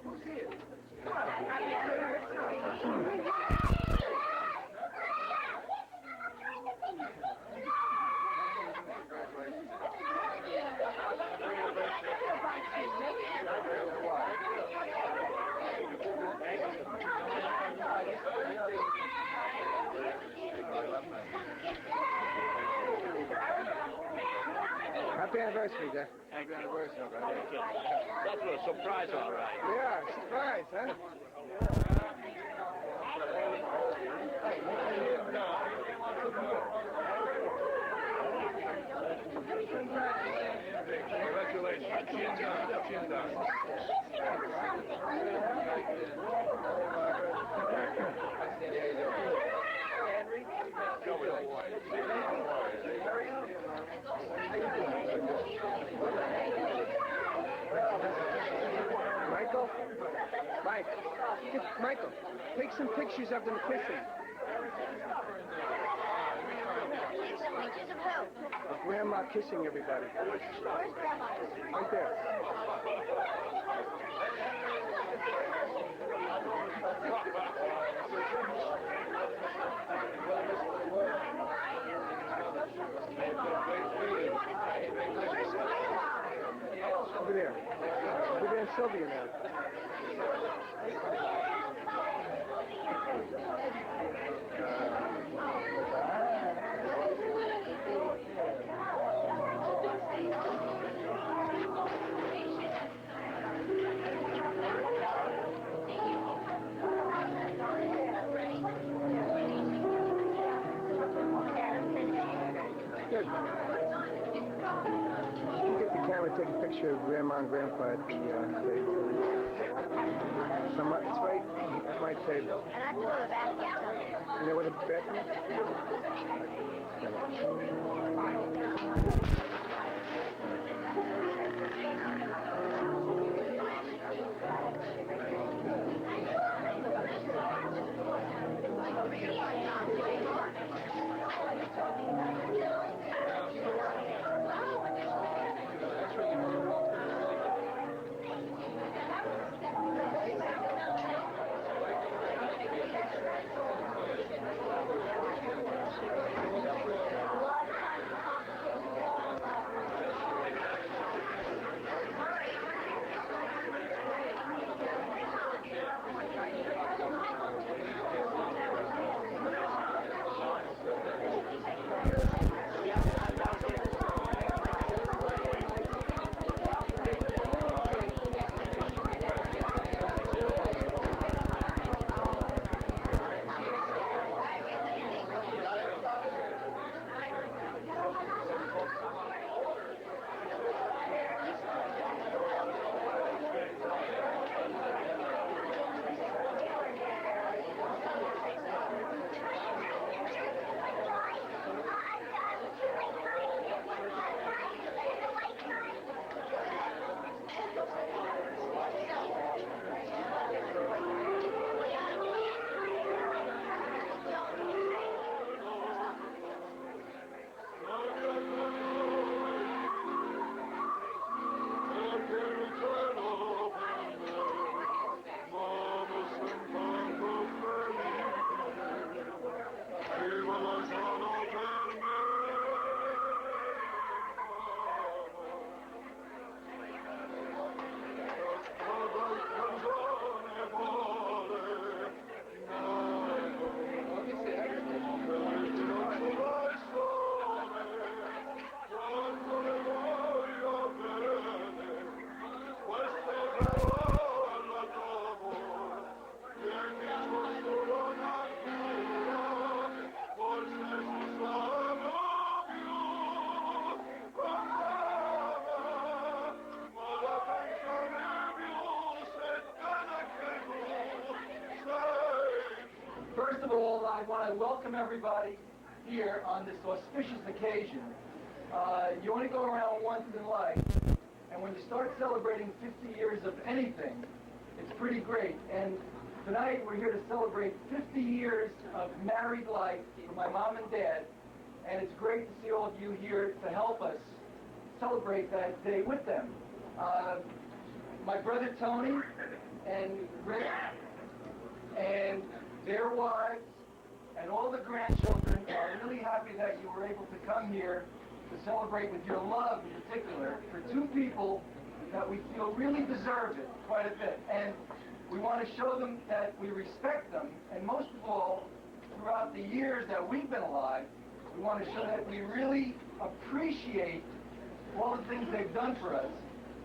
Who's here? Happy anniversary, Dad. Happy anniversary, that's a surprise, all right. Yeah, surprise, huh? Congratulations. Chin down, chin down. Michael, take some pictures of them kissing. Pictures of who? Of Grandma kissing everybody. Where's Grandma? Right there. Where's Grandma? Over there. Over there in Sylvia now. Good. You get the camera, take a picture of Grandma and Grandpa at the table. It's right at my table. And I go to the bathroom. You know where the bathroom First of all, I want to welcome everybody here on this auspicious occasion. You only go around once in life, and when you start celebrating 50 years of anything, it's pretty great. And tonight we're here to celebrate 50 years of married life for my mom and dad, and it's great to see all of you here to help us celebrate that day with them. My brother Tony and their wives and all the grandchildren are really happy that you were able to come here to celebrate with your love in particular for two people that we feel really deserve it quite a bit. And we want to show them that we respect them, and most of all, throughout the years that we've been alive, we want to show that we really appreciate all the things they've done for us.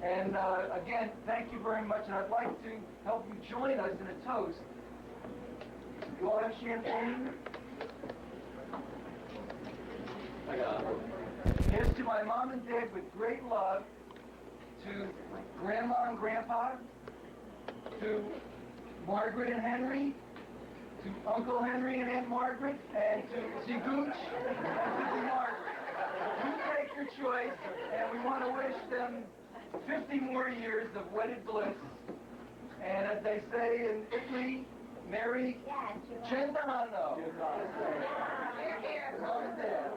And again, thank you very much, and I'd like to help you join us in a toast. You all have champagne? Here's to my mom and dad with great love, to Grandma and Grandpa, to Margaret and Henry, to Uncle Henry and Aunt Margaret, and to Zigooch and to Margaret. You take your choice, and we want to wish them 50 more years of wedded bliss. And as they say in Italy, Merry Cent'anno. Mom and Dad.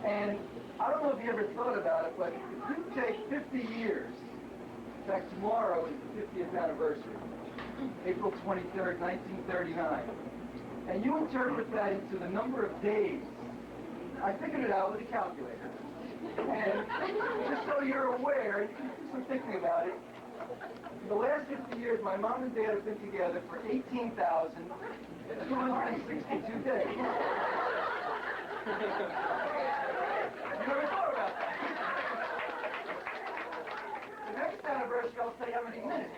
And I don't know if you ever thought about it, but if you take 50 years, in fact tomorrow is the 50th anniversary, April 23rd, 1939, and you interpret that into the number of days, I figured it out with a calculator. And just so you're aware, you can do some thinking about it, in the last 50 years, my mom and dad have been together for 18,262 days. You never thought about that. The next anniversary, I'll say how many minutes.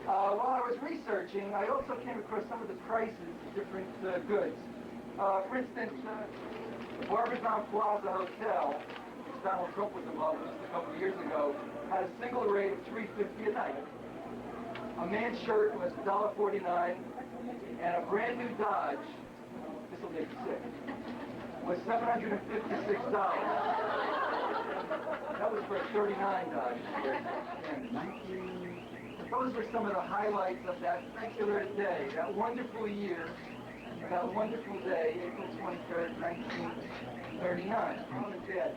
While I was researching, I also came across some of the prices of different goods. For instance, the Barbizon Plaza Hotel, which Donald Trump was involved with a couple of years ago, had a single rate of $3.50 a night. A man's shirt was $1.49, and a brand new Dodge, this will make you sick, was $756. That was for a 39 Dodge. Those were some of the highlights of that particular day, that wonderful year, that wonderful day, April 23rd, 1939. Mom and Dad.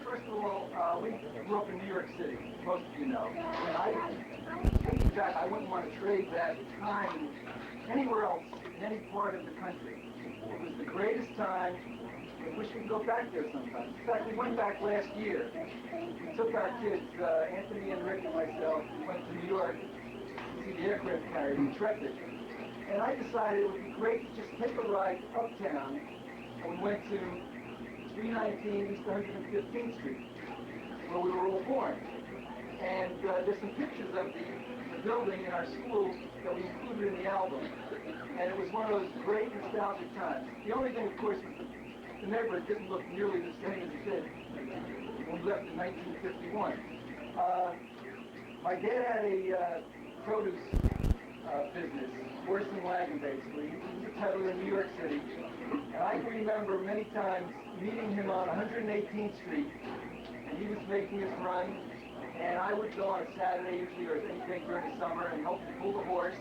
First of all, we grew up in New York City, most of you know. And in fact, I wouldn't want to trade that time anywhere else, in any part of the country. It was the greatest time. I wish we could go back there sometime. In fact, we went back last year. We took our kids, Anthony and Rick and myself, we went to New York to see the aircraft carrier, the Intrepid. And I decided it would be great to just take a ride uptown. And we went to 319 East 115th Street, where we were all born. And there's some pictures of the building in our school that we included in the album. And it was one of those great nostalgic times. The only thing, of course, was the neighborhood didn't look nearly the same as it did when we left in 1951. My dad had a produce business, horse and wagon basically. He was a peddler in New York City. And I can remember many times meeting him on 118th Street, and he was making his run, and I would go on a Saturday usually, or anything during the summer, and help him pull the horse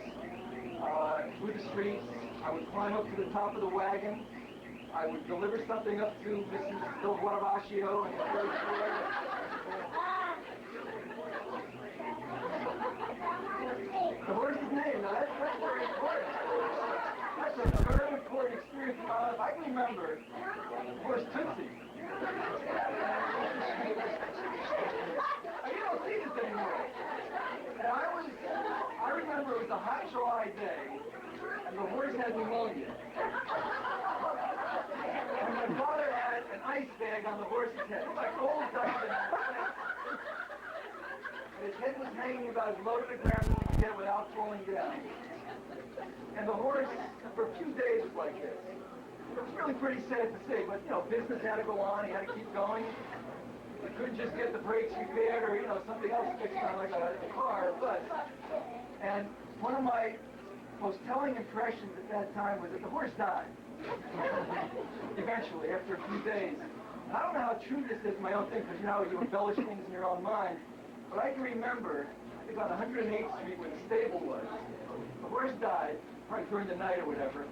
through the streets. I would climb up to the top of the wagon. I would deliver something up to Mrs. Del Guaravascio and the third floor. The horse's name, now that's very important. That's a very important experience in my life. I can remember the horse Tootsie. You don't see this anymore. And I remember it was a hot July day, and the horse had pneumonia. And my father had an ice bag on the horse's head. It was like old diamond. His head was hanging about as low to the ground as he could get without falling down. And the horse, for a few days, was like this. It was really pretty sad to see, but, you know, business had to go on. He had to keep going. He couldn't just get the brakes repaired or, you know, something else fixed on like a car or a bus. And one of my most telling impressions at that time was that the horse died. Eventually, after a few days. I don't know how true this is, my own thing, because, you know, you embellish things in your own mind. But I can remember, I think on 108th Street where the stable was, the horse died, probably during the night or whatever.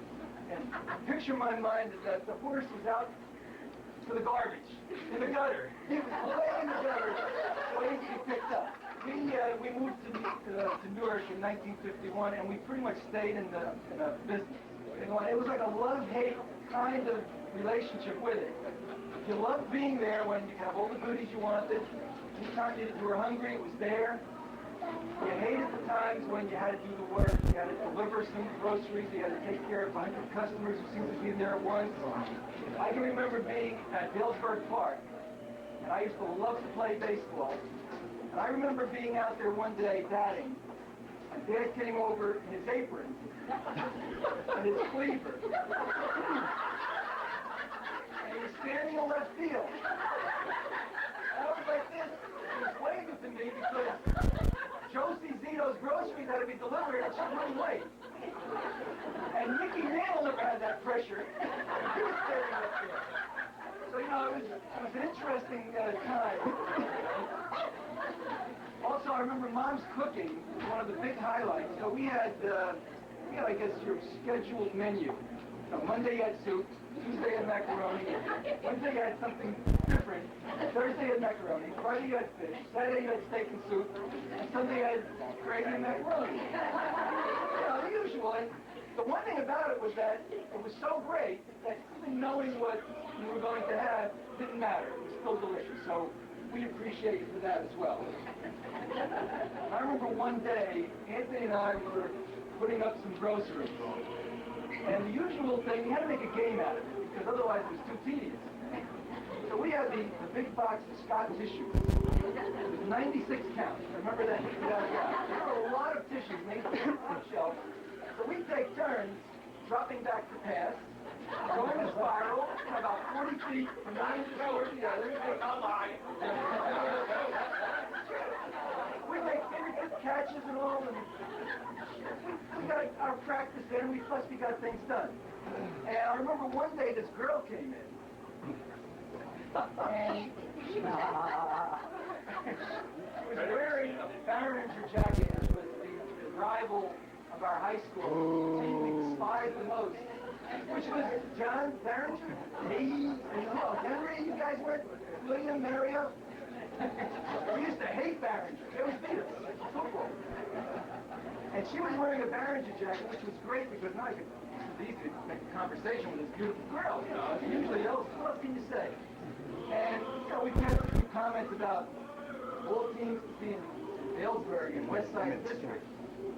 And the picture in my mind is that the horse was out for the garbage in the gutter. He was laying in the gutter, waiting to be picked up. We moved to Newark in 1951, and we pretty much stayed in the business. It was like a love-hate kind of relationship with it. You loved being there when you have all the goodies you wanted. Anytime you were hungry, it was there. You hated the times when you had to do the work. You had to deliver some groceries. You had to take care of 100 customers who seemed to be there at once. I can remember being at Galesburg Park, and I used to love to play baseball. And I remember being out there one day batting, and Dad came over in his apron and his cleaver. And he was standing in left field. And I was like this. He was waving to me because Josie Zito's groceries had to be delivered and she wouldn't wait. And Mickey Mantle never had that pressure. He was standing up there. So, it was an interesting time. Also, I remember Mom's cooking was one of the big highlights. So we had, I guess, your scheduled menu. Monday you had soup, Tuesday you had macaroni, Wednesday you had something different, Thursday you had macaroni, Friday you had fish, Saturday you had steak and soup, and Sunday you had gravy and macaroni. The usual. And the one thing about it was that it was so great that even knowing what you were going to have didn't matter. It was still delicious. So we appreciate you for that as well. I remember one day, Anthony and I were putting up some groceries. And the usual thing, we had to make a game out of it, because otherwise it was too tedious. So we had the big box of Scott tissue. It was 96 counts. Remember that? There were a lot of tissues made on the shelf. So we'd take turns dropping back to pass, going a spiral, about 40 feet from 9 toward the other. We'd make fingertip catches and all, and we got our practice in, plus we got things done. And I remember one day this girl came in, and she was wearing a Behringer jacket, which was the rival of our high school team we despised the most, which was John Behringer, me, and Henry. You guys weren't William, Mario. We used to hate Behringer. It was beat us, football. And she was wearing a Behringer jacket, which was great because now I could easily make a conversation with this beautiful girl. Usually, what else can you say? And we had a few comments about all teams being Galesburg and West Side District.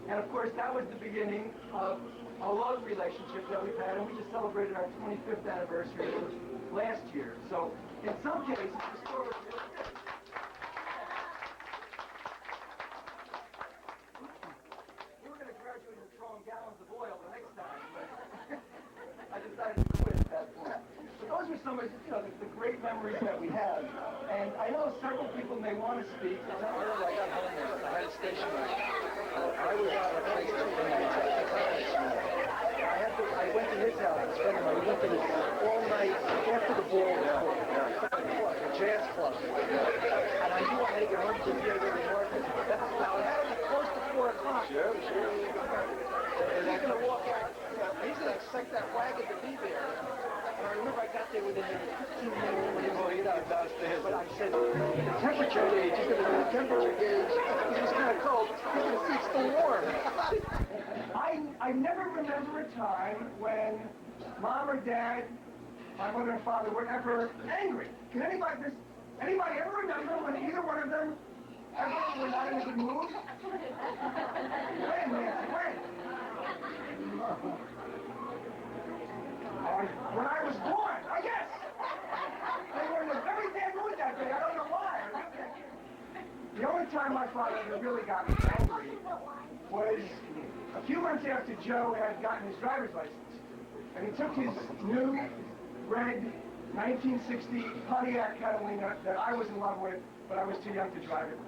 And of course, that was the beginning of a love relationship that we've had, and we just celebrated our 25th anniversary last year. So, in some cases, the story was really good. We were going to graduate and throw in gallons of oil the next time, but I decided to quit at that point. But those were some of the great memories that we have. And I know several people may want to speak. I got home, I had a station wagon. I was out of place I went to his house and spent we went to this all night after the ball was a jazz club. And I knew I had to get home to the other morning. Now it had to be close to 4 o'clock. Sure. And he's going to walk out. He's going to expect that wagon to be there. And I remember I got there within 15 minutes when he was going out downstairs. But I said, the temperature gauge, he's going to do the temperature gauge. It was kind of cold. He's going to see it's still warm. I never remember a time when Mom or Dad, my mother and father were ever angry. Can anybody ever remember when either one of them ever were not in a good mood? When, Nancy, when? When I was born, I guess. They were in a very bad mood that day. I don't know why. The only time my father really got me angry was a few months after Joe had gotten his driver's license. And he took his new, red, 1960 Pontiac Catalina that I was in love with, but I was too young to drive it.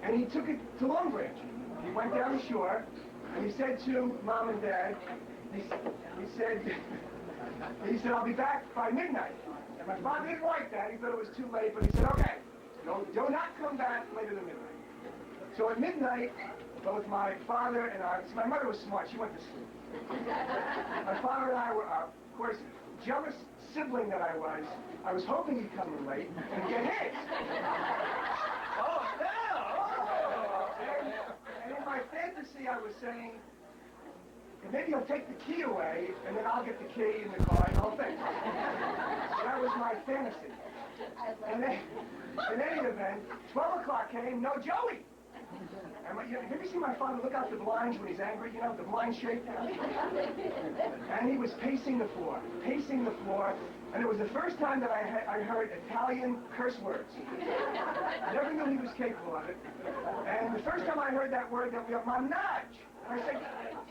And he took it to Long Branch. He went down the shore, and he said to Mom and Dad, he said, I'll be back by midnight. And my father didn't like that. He thought it was too late, but he said, okay, do not come back later than midnight. So at midnight, both my father and I, my mother was smart, she went to sleep. My father and I were, of course, jealous sibling that I was hoping he'd come in late and get his. Oh, no! And in my fantasy, I was saying, maybe he'll take the key away, and then I'll get the key in the car and the whole thing. So that was my fantasy. And then, in any event, 12 o'clock came, no Joey. And have you ever seen my father look out the blinds when he's angry? You know, the blinds shake down. And he was pacing the floor. And it was the first time that I heard Italian curse words. Never knew he was capable of it. And the first time I heard that word, that we have manage. And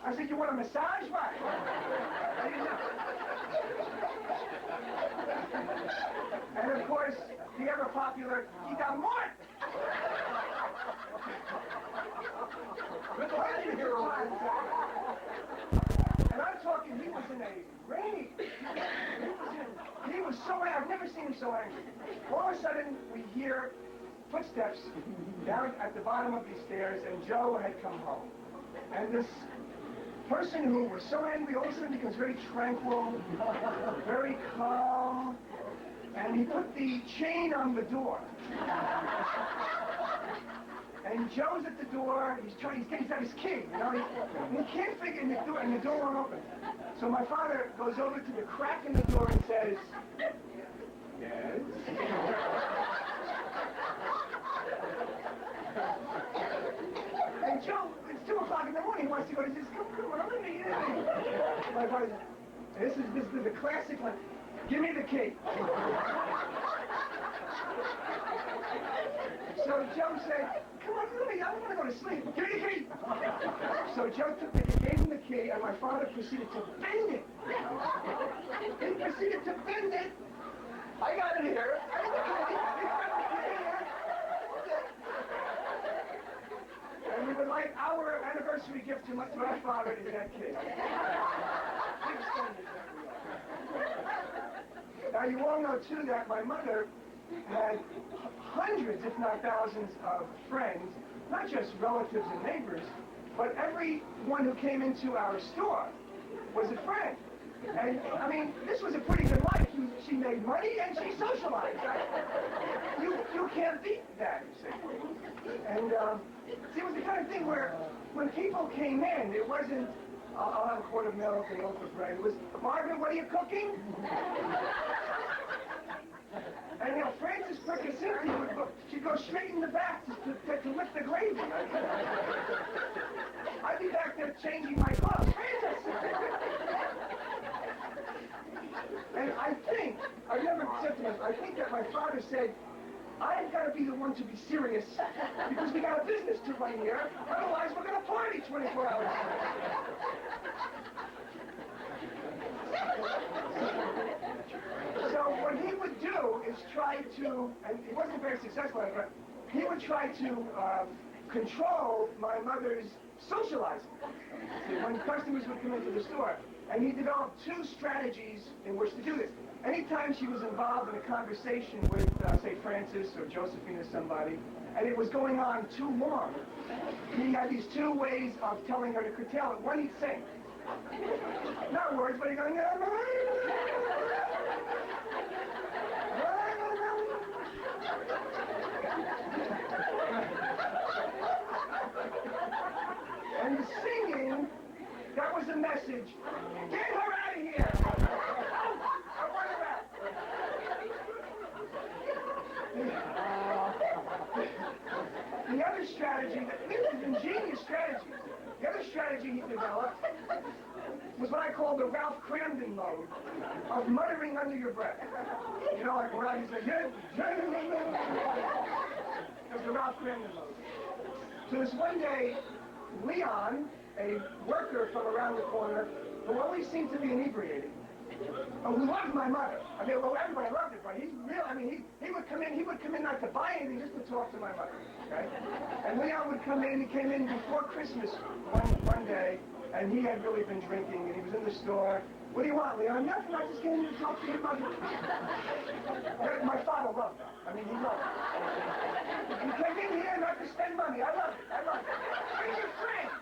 I said, you want a massage? Why? I didn't know. And of course, the ever popular, he got more. And I'm talking, he was in a rage. He was so angry. I've never seen him so angry. All of a sudden, we hear footsteps down at the bottom of these stairs, and Joe had come home. And this person who was so angry all of a sudden becomes very tranquil, very calm, and he put the chain on the door. And Joe's at the door, he's got his key, you know, he can't figure in the door, and the door won't open. So my father goes over to the crack in the door and says, yes? And Joe, it's 2 o'clock in the morning, he wants to go, he says, come on, let me in. My father says, this is the classic one, give me the key. So Joe said, come on, I don't want to go to sleep. Give me the key. So Joe took the key, gave him the key, and my father proceeded to bend it. He proceeded to bend it. I got it here. And we would like our anniversary gift to my father is that key. Now you all know too that my mother had hundreds, if not thousands, of friends, not just relatives and neighbors, but everyone who came into our store was a friend. And, I mean, this was a pretty good life. She made money and she socialized. You can't beat that, you see. And, see, it was the kind of thing where when people came in, it wasn't, I'll have a quart of milk and a loaf of bread. It was, Margaret, what are you cooking? And you know, Frances Percacinti she'd go straight in the back to lift the gravy. I'd be back there changing my clothes. Frances! And I never said to myself, I think that my father said, I've got to be the one to be serious because we got a business to run here. Otherwise, we're going to party 24 hours. So what he would do is try to, and he wasn't very successful at it, but he would try to control my mother's socializing. When customers would come into the store, and he developed 2 strategies in which to do this. Anytime she was involved in a conversation with, say, Francis or Josephine or somebody, and it was going on too long, he had these 2 ways of telling her to curtail it. One, he'd sing. Not words, but he'd go, and the singing, that was a message. Get her out of here! I want her out! The other strategy, this is ingenious strategy. The other strategy he developed was what I call the Ralph Cramden mode of muttering under your breath. You know, like when I used to say, it was the Ralph Cramden mode. So this one day, Leon, a worker from around the corner, who always seemed to be inebriated, who loved my mother. I mean, well, everybody loved her, but he's real. I mean, he would come in not to buy anything, just to talk to my mother. Okay? And Leon would come in. He came in before Christmas one day, and he had really been drinking, and he was in the store. What do you want, Leon? Nothing. I just came in to talk to your mother. My father loved her. I mean, he loved her. He came in here not to spend money. I love it. Bring your friends.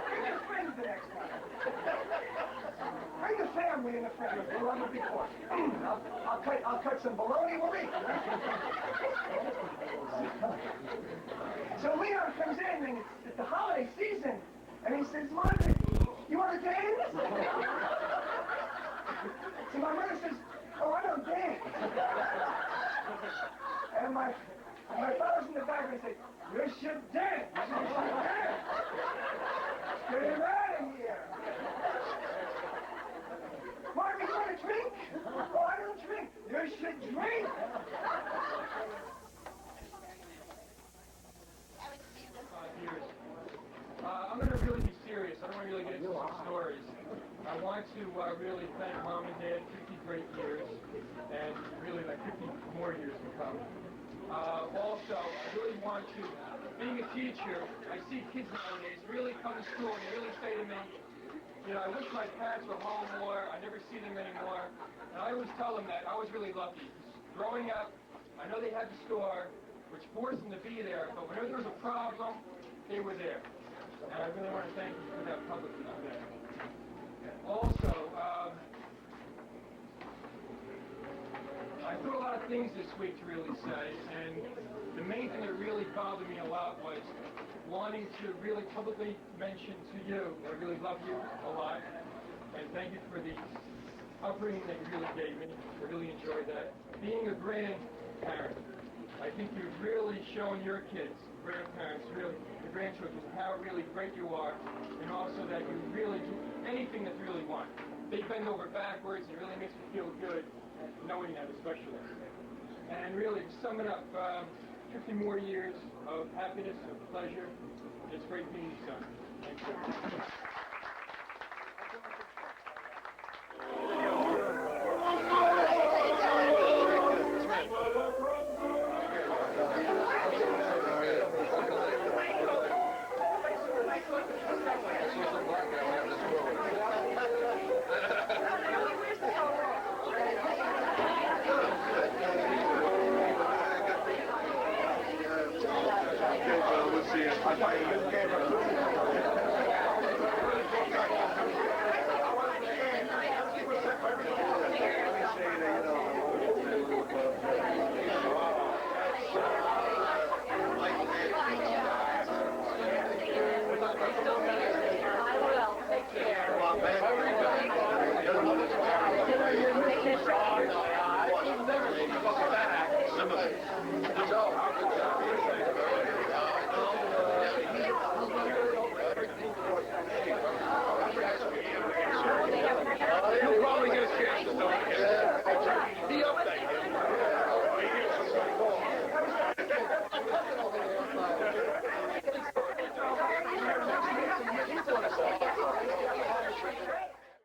Bring your friends the next time. Bring the family. on me in the front. We'll have a before. I'll cut some bologna. We'll eat. So Leon comes in, and it's the holiday season, and he says, "Mom, you want to dance?" So my mother says, "Oh, I don't dance." And my father's in the back, and he says, "You should dance. You should dance. Get him out of here." "Mom, you want to drink?" "Oh, I don't drink." "You should drink." Years. I'm going to really be serious. I don't want to really get into some stories. I want to really thank Mom and Dad, 50 great years, and really like 50 more years to come. Also, I really want to, being a teacher, I see kids nowadays really come to school and really say to me, you know, I wish my parents were home more, I never see them anymore. And I always tell them that I was really lucky. Growing up, I know they had the store, which forced them to be there, but whenever there was a problem, they were there. And I really want to thank you for that publicly today. Also, I threw a lot of things this week to really say, and the main thing that really bothered me a lot was wanting to really publicly mention to you that I really love you a lot, and thank you for the upbringing that you really gave me. I really enjoyed that. Being a grandparent, I think you've really shown your kids, grandparents, really, the grandchildren, how really great you are, and also that you really do anything that you really want. They bend over backwards, and it really makes me feel good knowing that, especially. And really, to sum it up, 50 more years of happiness, of pleasure. It's great being your son. Thank you. I thought you gave her